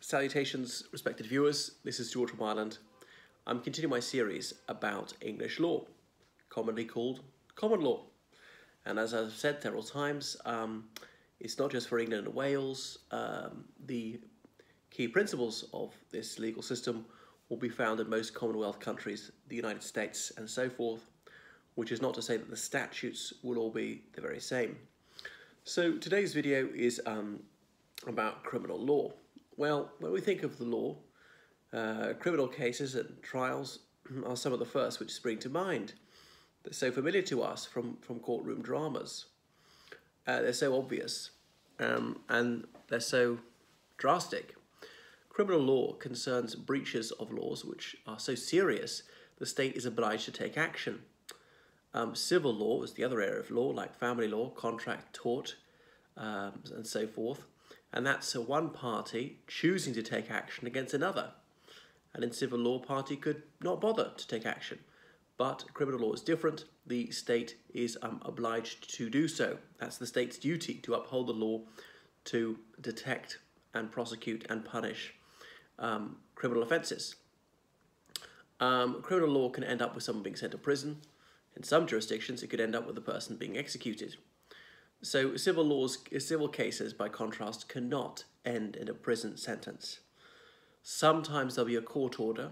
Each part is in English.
Salutations, respected viewers. This is George from Ireland. I'm continuing my series about English law, commonly called common law. And as I've said several times, it's not just for England and Wales. The key principles of this legal system will be found in most Commonwealth countries, the United States and so forth, which is not to say that the statutes will all be the very same. So today's video is about criminal law. Well, when we think of the law, criminal cases and trials are some of the first which spring to mind. They're so familiar to us from courtroom dramas. They're so obvious and they're so drastic. Criminal law concerns breaches of laws which are so serious the state is obliged to take action. Civil law is the other area of law, like family law, contract, tort, and so forth. And that's one party choosing to take action against another. And in civil law, party could not bother to take action. But criminal law is different. The state is obliged to do so. That's the state's duty, to uphold the law, to detect and prosecute and punish criminal offences. Criminal law can end up with someone being sent to prison. In some jurisdictions, it could end up with the person being executed. So civil cases, by contrast, cannot end in a prison sentence. Sometimes there'll be a court order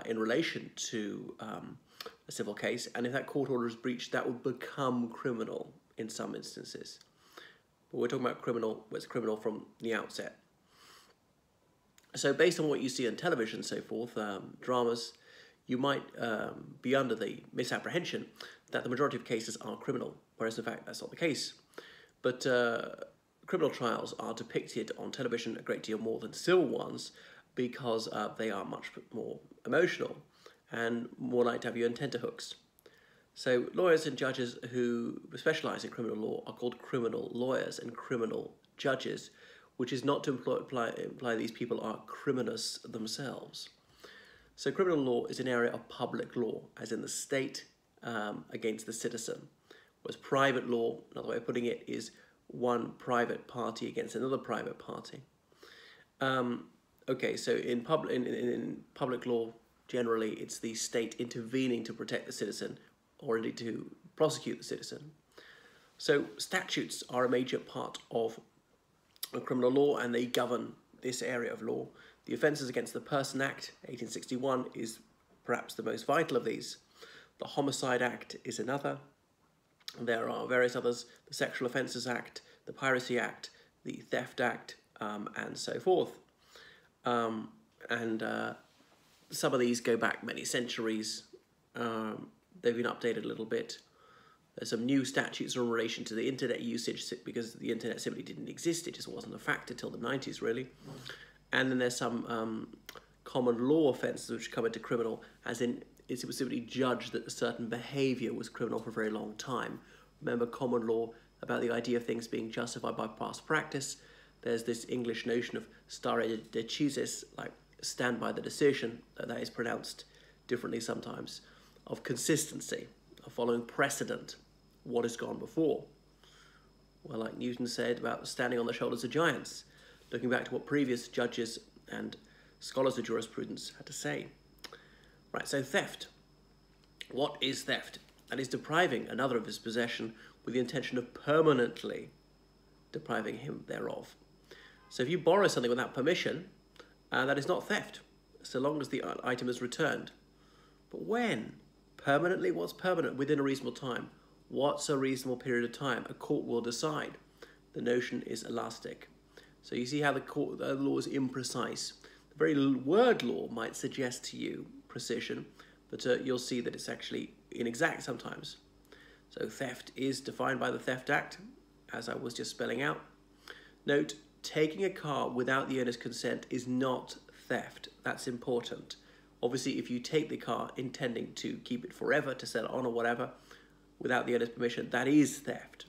in relation to a civil case, and if that court order is breached, that would become criminal in some instances. But we're talking about what's criminal from the outset. So based on what you see on television and so forth, dramas, you might be under the misapprehension that the majority of cases are criminal, whereas in fact that's not the case. But criminal trials are depicted on television a great deal more than civil ones because they are much more emotional and more likely to have you on tenterhooks. So lawyers and judges who specialise in criminal law are called criminal lawyers and criminal judges, which is not to imply these people are criminals themselves. So criminal law is an area of public law, as in the state against the citizen. Whereas private law, another way of putting it, is one private party against another private party. Okay, so in public law, generally it's the state intervening to protect the citizen or indeed to prosecute the citizen. So statutes are a major part of criminal law and they govern this area of law. The Offences Against the Person Act, 1861, is perhaps the most vital of these. The Homicide Act is another. There are various others, the Sexual Offences Act, the Piracy Act, the Theft Act, and so forth. Some of these go back many centuries. They've been updated a little bit. There's some new statutes in relation to the internet usage because the internet simply didn't exist. It just wasn't a factor till the 90s, really. And then there's some common law offences which come into criminal, as in it was simply judged that a certain behaviour was criminal for a very long time. Remember common law about the idea of things being justified by past practice. There's this English notion of stare decisis, like stand by the decision, that is pronounced differently sometimes, of consistency, of following precedent, what has gone before. Well, like Newton said about standing on the shoulders of giants, looking back to what previous judges and scholars of jurisprudence had to say. Right, so theft. What is theft? That is depriving another of his possession with the intention of permanently depriving him thereof. So if you borrow something without permission, that is not theft, so long as the item is returned. But when? Permanently? What's permanent? Within a reasonable time. What's a reasonable period of time? A court will decide. The notion is elastic. So you see how the law is imprecise. The very word law might suggest to you precision, but you'll see that it's actually inexact sometimes. So theft is defined by the Theft Act, as I was just spelling out. Note, taking a car without the owner's consent is not theft. That's important. Obviously, if you take the car intending to keep it forever, to sell it on or whatever, without the owner's permission, that is theft.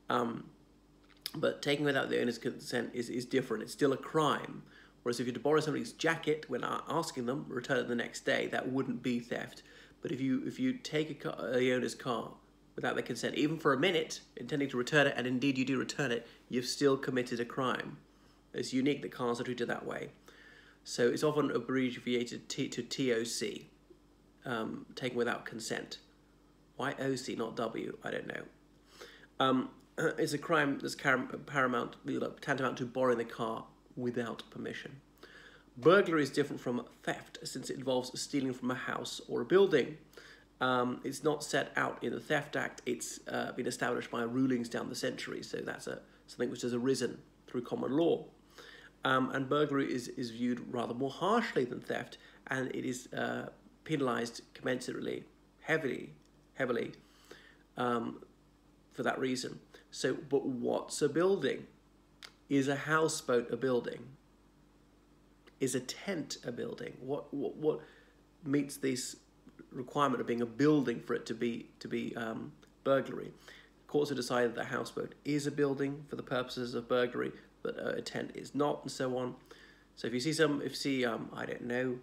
But taking without the owner's consent is different. It's still a crime. Whereas if you were to borrow somebody's jacket when asking them, return it the next day, that wouldn't be theft. But if you take the owner's car without their consent, even for a minute, intending to return it, and indeed you do return it, you've still committed a crime. It's unique that cars are treated that way. So it's often abbreviated to TOC, taken without consent. Why OC, not W? I don't know. It's a crime that's tantamount to borrowing the car without permission. Burglary is different from theft since it involves stealing from a house or a building. It's not set out in the Theft Act. It's been established by rulings down the centuries, so that's something which has arisen through common law. And burglary is viewed rather more harshly than theft, and it is penalised commensurately, heavily, for that reason. So, but what's a building? Is a houseboat a building? Is a tent a building? What meets this requirement of being a building for it to be burglary? Courts have decided that a houseboat is a building for the purposes of burglary, but a tent is not, and so on. So if you see I don't know,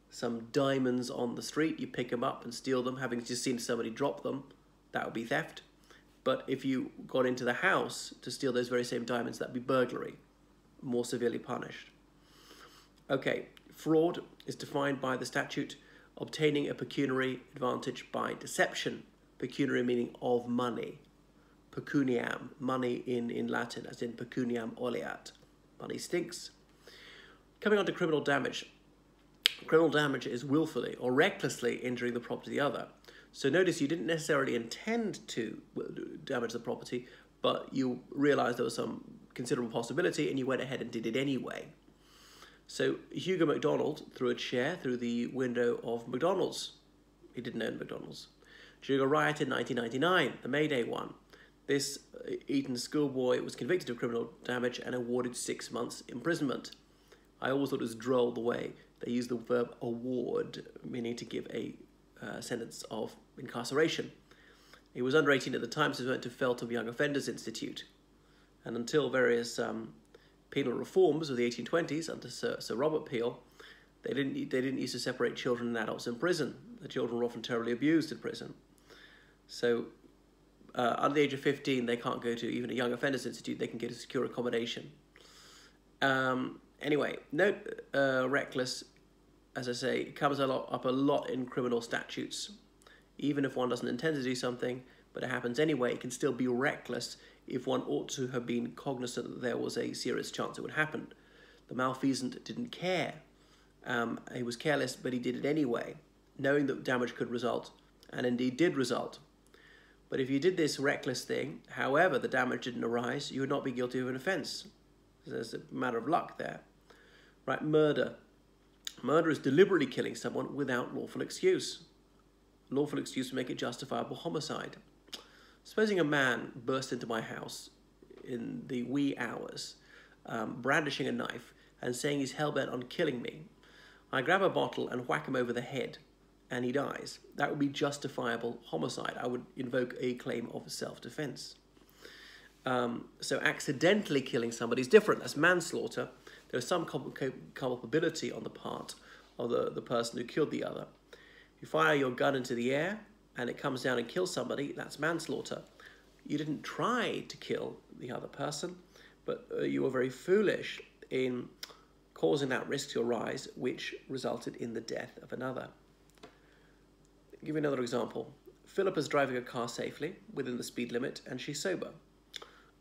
some diamonds on the street, you pick them up and steal them, having just seen somebody drop them, that would be theft. But if you got into the house to steal those very same diamonds, that'd be burglary, more severely punished. Okay, fraud is defined by the statute obtaining a pecuniary advantage by deception. Pecuniary meaning of money. Pecuniam, money in Latin, as in pecuniam oleat. Money stinks. Coming on to criminal damage. Criminal damage is willfully or recklessly injuring the property of the other. So notice you didn't necessarily intend to damage the property, but you realised there was some considerable possibility and you went ahead and did it anyway. So Hugo MacDonald threw a chair through the window of McDonald's. He didn't own McDonald's. During a riot in 1999, the May Day one, this Eton schoolboy was convicted of criminal damage and awarded 6 months imprisonment. I always thought it was droll the way they used the verb award, meaning to give a sentence of incarceration. He was under 18 at the time, so he went to Feltham Young Offenders Institute. And until various penal reforms of the 1820s under Sir Robert Peel, they didn't used to separate children and adults in prison. The children were often terribly abused in prison. So under the age of 15, they can't go to even a Young Offenders Institute. They can get a secure accommodation. Anyway, note reckless, as I say, comes up a lot in criminal statutes. Even if one doesn't intend to do something, but it happens anyway, it can still be reckless if one ought to have been cognizant that there was a serious chance it would happen. The malfeasant didn't care. He was careless, but he did it anyway, knowing that damage could result, and indeed did result. But if you did this reckless thing, however the damage didn't arise, you would not be guilty of an offence. There's a matter of luck there. Right, murder. Murder is deliberately killing someone without lawful excuse. Lawful excuse would make it justifiable homicide. Supposing a man burst into my house in the wee hours, brandishing a knife and saying he's hell-bent on killing me. I grab a bottle and whack him over the head, and he dies. That would be justifiable homicide. I would invoke a claim of self-defense. So accidentally killing somebody is different. That's manslaughter. There is some culpability on the part of the person who killed the other. If you fire your gun into the air and it comes down and kills somebody, that's manslaughter. You didn't try to kill the other person, but you were very foolish in causing that risk to arise, which resulted in the death of another. I'll give you another example. Philippa's driving a car safely within the speed limit and she's sober.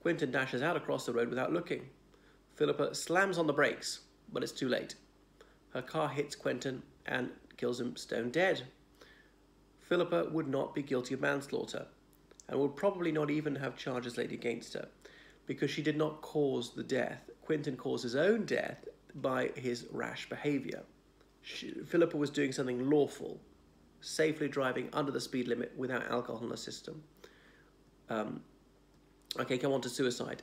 Quentin dashes out across the road without looking. Philippa slams on the brakes, but it's too late. Her car hits Quentin and kills him stone dead. Philippa would not be guilty of manslaughter and would probably not even have charges laid against her because she did not cause the death. Quentin caused his own death by his rash behaviour. Philippa was doing something lawful, safely driving under the speed limit without alcohol in the system. Okay, come on to suicide.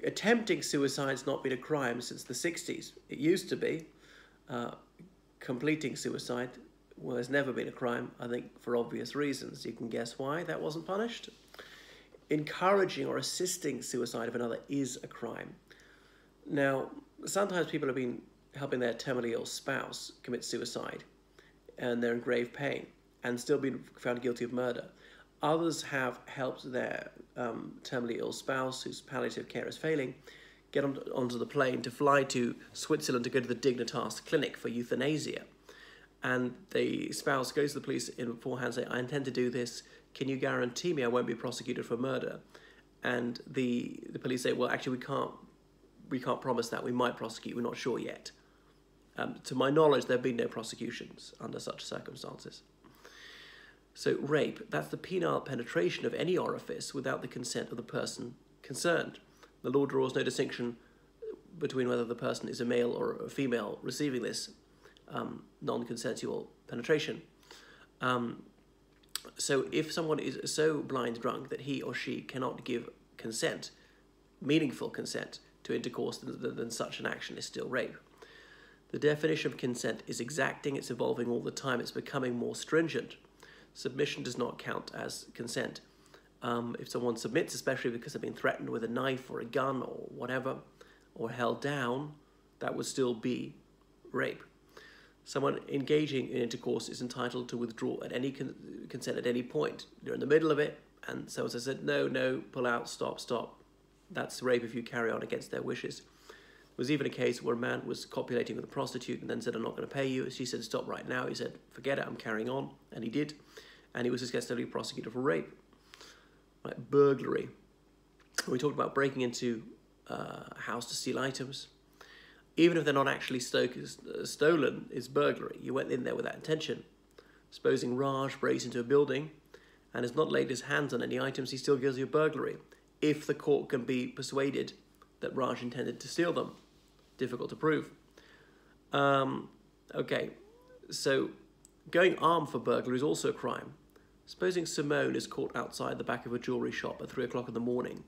Attempting suicide's not been a crime since the 60s. It used to be. Completing suicide has never been a crime, I think, for obvious reasons. You can guess why that wasn't punished. Encouraging or assisting suicide of another is a crime. Now, sometimes people have been helping their terminally ill spouse commit suicide and they're in grave pain and still been found guilty of murder. Others have helped their terminally ill spouse whose palliative care is failing get onto the plane to fly to Switzerland to go to the Dignitas clinic for euthanasia. And the spouse goes to the police beforehand and say, I intend to do this. Can you guarantee me I won't be prosecuted for murder? And the police say, well, actually, we can't promise that. We might prosecute. We're not sure yet. To my knowledge, there have been no prosecutions under such circumstances. So rape, that's the penile penetration of any orifice without the consent of the person concerned. The law draws no distinction between whether the person is a male or a female receiving this non-consensual penetration. So if someone is so blind drunk that he or she cannot give consent, meaningful consent to intercourse, then such an action is still rape. The definition of consent is exacting, it's evolving all the time, it's becoming more stringent. Submission does not count as consent. If someone submits, especially because they've been threatened with a knife or a gun or whatever, or held down, that would still be rape. Someone engaging in intercourse is entitled to withdraw at any consent at any point. You're in the middle of it, and someone said, no, pull out, stop. That's rape if you carry on against their wishes. There was even a case where a man was copulating with a prostitute and then said, I'm not going to pay you. She said, stop right now. He said, forget it, I'm carrying on. And he did. And he was successfully prosecuted for rape. Right, burglary. We talked about breaking into a house to steal items. Even if they're not actually stolen, it's burglary. You went in there with that intention. Supposing Raj breaks into a building and has not laid his hands on any items, he still gives you burglary, if the court can be persuaded that Raj intended to steal them. Difficult to prove. Okay, so going armed for burglary is also a crime. Supposing Simone is caught outside the back of a jewellery shop at 3 o'clock in the morning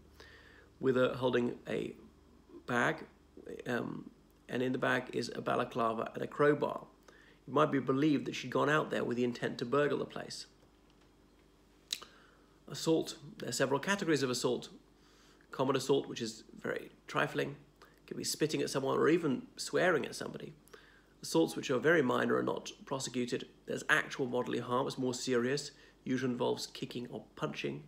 with her holding a bag, and in the bag is a balaclava and a crowbar. It might be believed that she'd gone out there with the intent to burgle the place. Assault. There are several categories of assault. Common assault, which is very trifling, could be spitting at someone or even swearing at somebody. Assaults which are very minor are not prosecuted. There's actual bodily harm, it's more serious, usually involves kicking or punching.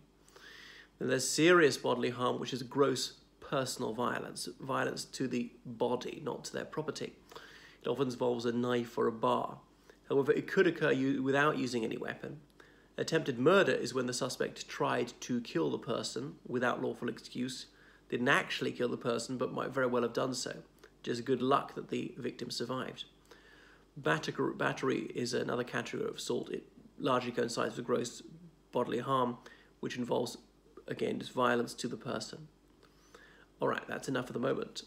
Then there's serious bodily harm, which is gross personal violence, violence to the body, not to their property. It often involves a knife or a bar. However, it could occur without using any weapon. Attempted murder is when the suspect tried to kill the person without lawful excuse, didn't actually kill the person, but might very well have done so. Just good luck that the victim survived. Battery is another category of assault. It largely coincides with gross bodily harm, which involves, again, just violence to the person. All right, that's enough for the moment.